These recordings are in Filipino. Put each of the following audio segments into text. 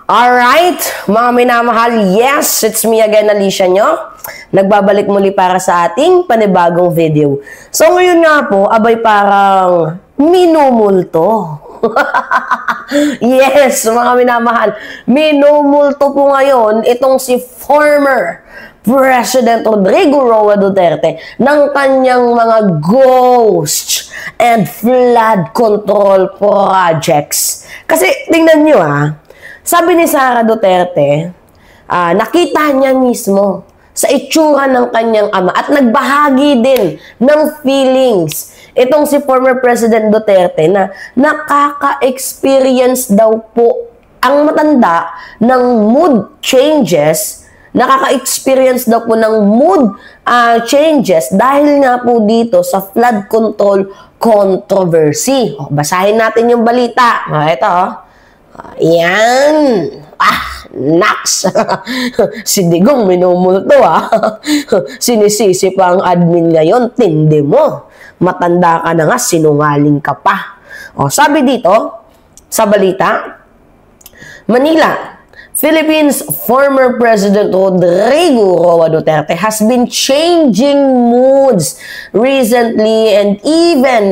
Alright, mga minamahal, yes, it's me again, Alicia nyo. Nagbabalik muli para sa ating panibagong video. So ngayon nga po, abay parang minumulto. Yes, mga minamahal, minumulto po ngayon itong si former President Rodrigo Roa Duterte ng kanyang mga ghost and flood control projects. Kasi tingnan nyo sabi ni Sara Duterte, nakita niya mismo sa itsura ng kanyang ama at nagbahagi din ng feelings itong si former President Duterte na nakaka-experience daw po ang matanda ng mood changes, nakaka-experience daw po ng mood changes dahil nga po dito sa flood control controversy. Basahin natin yung balita. Ito, yan. Naks. Si Digong minumulto Sinisisi pa ang admin ngayon. Tindi mo. Matanda ka na nga, sinungaling ka pa. Sabi dito, sa balita, Manila, Philippines former President Rodrigo Roa Duterte has been changing moods recently and even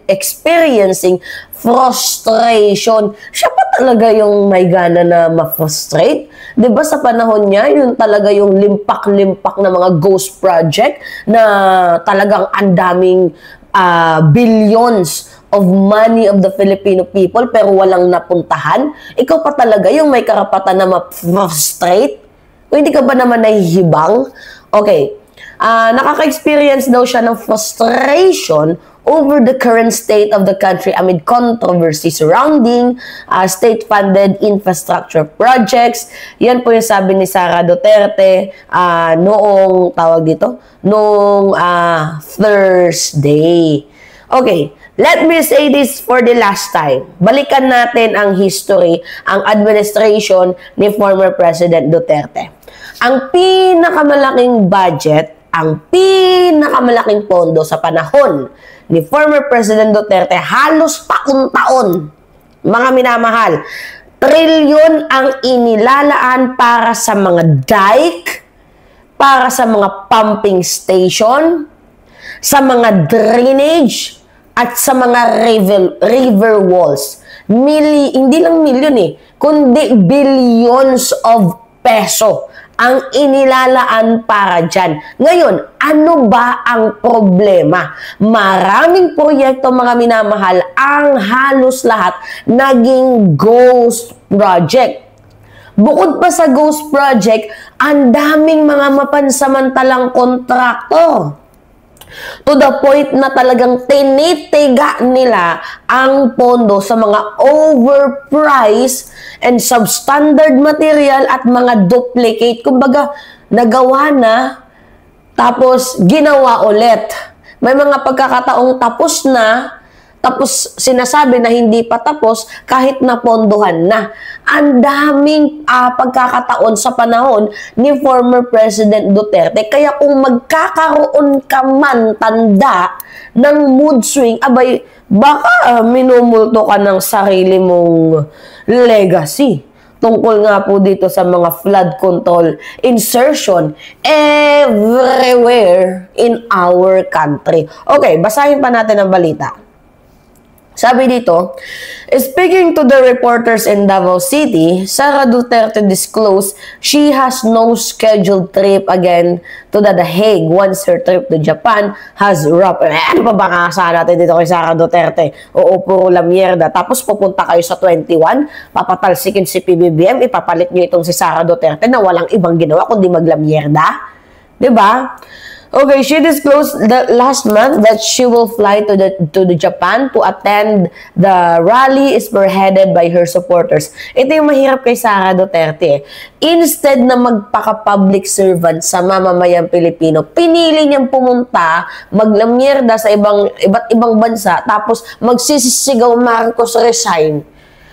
experiencing frustration. Siya pa talaga yung may gana na ma-frustrate? Diba sa panahon niya, yun talaga yung limpak-limpak na mga ghost project na talagang andaming billions of money of the Filipino people pero walang napuntahan. Ikaw pa talaga yung may karapatan na ma-frustrate? O hindi ka ba naman nahihibang? Okay. Nakaka-experience daw siya ng frustration over the current state of the country amid controversy surrounding state-funded infrastructure projects. Yan po yung sabi ni Sara Duterte noong, noong Thursday. Okay, let me say this for the last time. Balikan natin ang history, ang administration ni former President Duterte. Ang pinakamalaking budget, ang pinakamalaking pondo sa panahon ni former President Duterte, halos taon-taon, mga minamahal, trilyon ang inilalaan para sa mga dike, para sa mga pumping station, sa mga drainage, at sa mga river walls. Hindi lang milyon kundi billions of peso ang inilalaan para dyan. Ngayon, ano ba ang problema? Maraming proyekto, mga minamahal, ang halos lahat naging ghost project. Bukod pa sa ghost project, ang daming mga mapansamantalang kontrakto. To the point na talagang tinitiga nila ang pondo sa mga overpriced and substandard material at mga duplicate. Kumbaga, nagawa na, tapos ginawa ulit. May mga pagkakataong tapos na, tapos sinasabi na hindi pa tapos kahit napondohan na. Ang daming pagkakataon sa panahon ni former President Duterte. Kaya kung magkakaroon ka man tanda ng mood swing, abay, baka minumulto ka ng sarili mong legacy. Tungkol nga po dito sa mga flood control insertion everywhere in our country. Okay, basahin pa natin ang balita. Sabi dito, speaking to the reporters in Davao City, Sara Duterte disclosed she has no scheduled trip again to The Hague once her trip to Japan has wrapped. Ano pa ba kakasahan natin dito kay Sara Duterte? Oo, puro la mierda. Tapos pupunta kayo sa 21, papatalsikin si PBBM, ipapalit nyo itong si Sara Duterte na walang ibang ginawa kundi magla mierda. Diba? Okay, she disclosed last month that she will fly to the Japan to attend the rally spearheaded by her supporters. Ito yung mahirap kay Sara Duterte. Instead na magpaka-public servant sa mamamayang Pilipino, pinili niyang pumunta, maglamyerda sa iba't ibang bansa, tapos magsisigaw Marcos resign,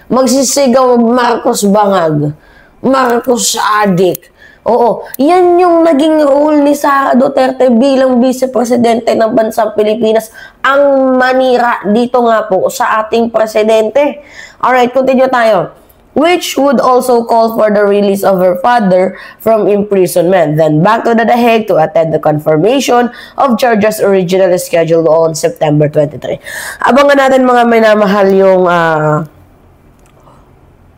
magsisigaw Marcos bangag, Marcos adik. Oo, yan yung naging role ni Sara Duterte bilang vice-presidente ng bansang Pilipinas, ang manira dito nga po sa ating presidente. Alright, continue tayo. which would also call for the release of her father from imprisonment, then back to The Hague to attend the confirmation of charges originally scheduled on September 23. Abangan natin mga minamahal yung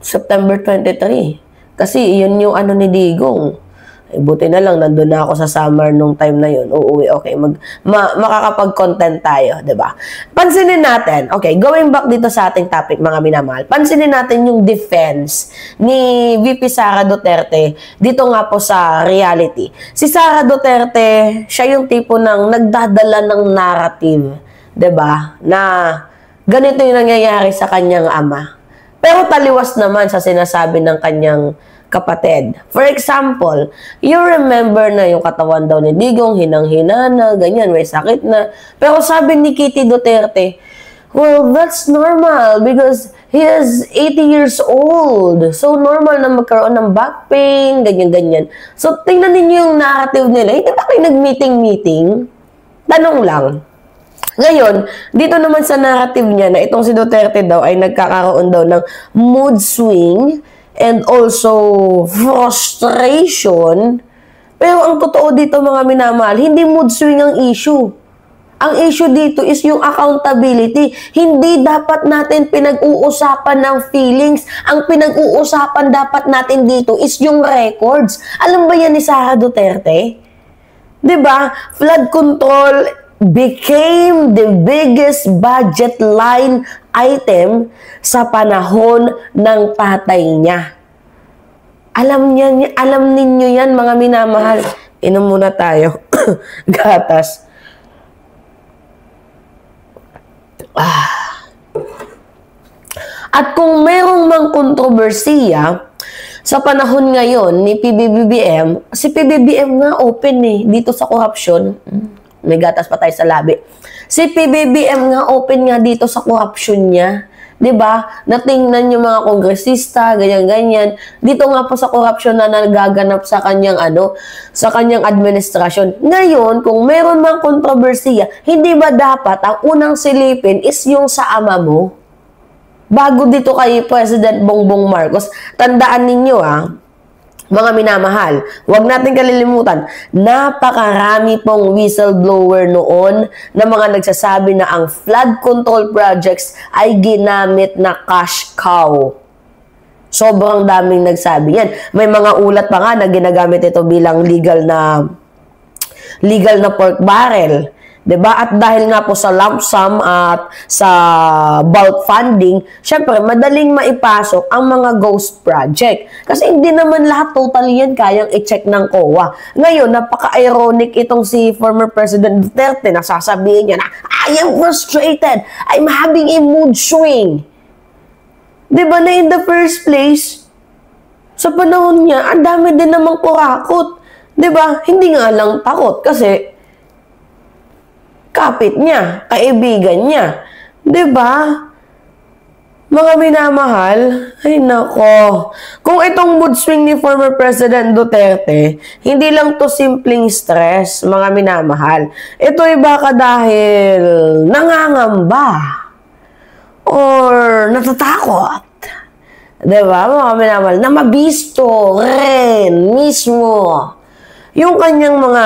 September 23. Kasi yun yung ano ni Digong. Buti na lang, nandun na ako sa summer nung time na yun. Uuwi, okay. Makakapag-content tayo, diba? Pansinin natin, okay, going back dito sa ating topic, mga minamahal, pansinin natin yung defense ni VP Sara Duterte dito nga po sa reality. Si Sara Duterte, siya yung tipo ng nagdadala ng narrative, diba? Na ganito yung nangyayari sa kanyang ama. Pero taliwas naman sa sinasabi ng kanyang kapatid. For example, you remember na yung katawan daw ni Digong, hinang-hina na, ganyan, may sakit na. Pero sabi ni Kitty Duterte, well, that's normal because he is 80 years old. So, normal na magkaroon ng back pain, ganyan-ganyan. So, tingnan ninyo yung narrative nila. Hindi ba kayo nag-meeting-meeting? Tanong lang. Ngayon, dito naman sa narrative niya na itong si Duterte daw ay nagkakaroon daw ng mood swing and also frustration. Pero ang totoo dito mga minamahal, hindi mood swing ang issue. Ang issue dito is yung accountability. Hindi dapat natin pinag-uusapan ng feelings. Ang pinag-uusapan dapat natin dito is yung records. Alam ba yan ni Sara Duterte? 'Di ba? Flood control became the biggest budget line item sa panahon ng tatay niya. Alam ninyo yan, mga minamahal. Inom muna tayo. Gatas. At kung merong mang kontrobersiya sa panahon ngayon ni PBBM, si PBBM nga open dito sa korupsyon. May gatas pa tayo sa labi. Si PBBM nga open nga dito sa korupsyon niya. 'Di ba? Natingnan yung mga kongresista, ganyan-ganyan. Dito nga po sa korupsyon na nagaganap sa kanyang sa kanyang administrasyon. Ngayon, kung meron mang kontrobersiya, hindi ba dapat ang unang silipin is yung sa ama mo? Bago dito kay President Bongbong Marcos, tandaan ninyo mga minamahal, huwag natin kalilimutan, napakarami pong whistleblower noon na mga nagsasabi na ang flood control projects ay ginamit na cash cow. Sobrang daming nagsabi yan. May mga ulat pa nga na ginagamit ito bilang legal na pork barrel. 'Di ba? At dahil nga po sa lump sum at sa bulk funding, syempre madaling maipasok ang mga ghost project. Kasi hindi naman lahat totally yan kayang i-check ng COA. Ngayon, napaka-ironic itong si former President Duterte na sasabihin niya na, I am frustrated, I'm having a mood swing. 'Di ba na in the first place, sa panahon niya, ang dami din namang kurakot. 'Di ba? Hindi nga lang takot kasi kapit niya, kaibigan niya. 'Di ba? Mga minamahal, ay nako. Kung itong mood swing ni former President Duterte, hindi lang to simpleng stress, mga minamahal. Ito ay baka dahil nangangamba or natatakot. 'Di ba, mga minamahal, na mabisto rin mismo yung kanyang mga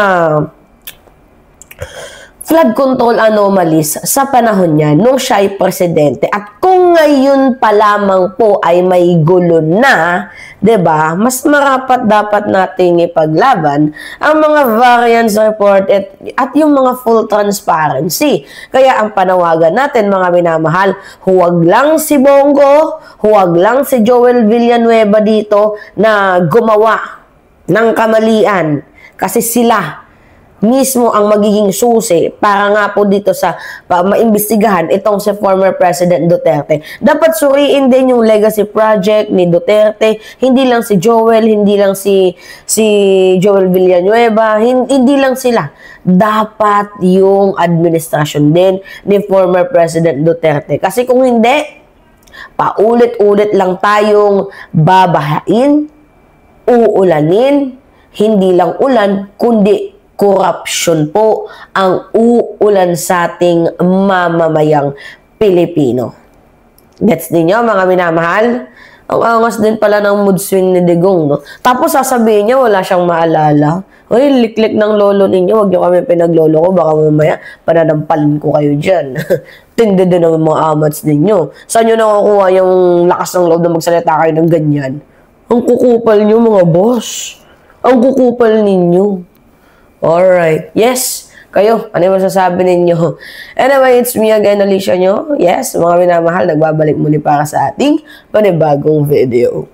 flood control anomalies sa panahon niya nung siya ay presidente. At kung ngayon pa lamang po ay may gulo na, 'di ba? Mas marapat dapat nating ipaglaban ang mga variance report at yung mga full transparency. Kaya ang panawagan natin, mga minamahal, huwag lang si Bongo, huwag lang si Joel Villanueva dito na gumawa ng kamalian kasi sila mismo ang magiging susi para nga po dito sa maimbestigahan itong si former President Duterte. Dapat suriin din yung legacy project ni Duterte, hindi lang si Joel, hindi lang si Joel Villanueva, hindi lang sila. Dapat yung administrasyon din ni former President Duterte. Kasi kung hindi, paulit-ulit lang tayong babahain, uulanin, hindi lang ulan, kundi corruption po ang uulan sa ating mamamayang Pilipino. Gets ninyo, mga minamahal? Ang angas din pala ng mood swing ni Digong, no? Tapos sasabihin niya, wala siyang maalala. Uy, liklik ng lolo ninyo, wag niyo kami pinaglolo ko, baka mamaya pananampalin ko kayo dyan. Tindi din ang mga amats ninyo. Saan nyo nakukuha yung lakas ng loob na magsalita kayo ng ganyan? Ang kukupal nyo, mga boss. Ang kukupal ninyo. Alright. Yes. Kayo, ano yung masasabi ninyo? Anyway, it's me again, Alicia nyo. Yes, mga minamahal, nagbabalik muli para sa ating panibagong video.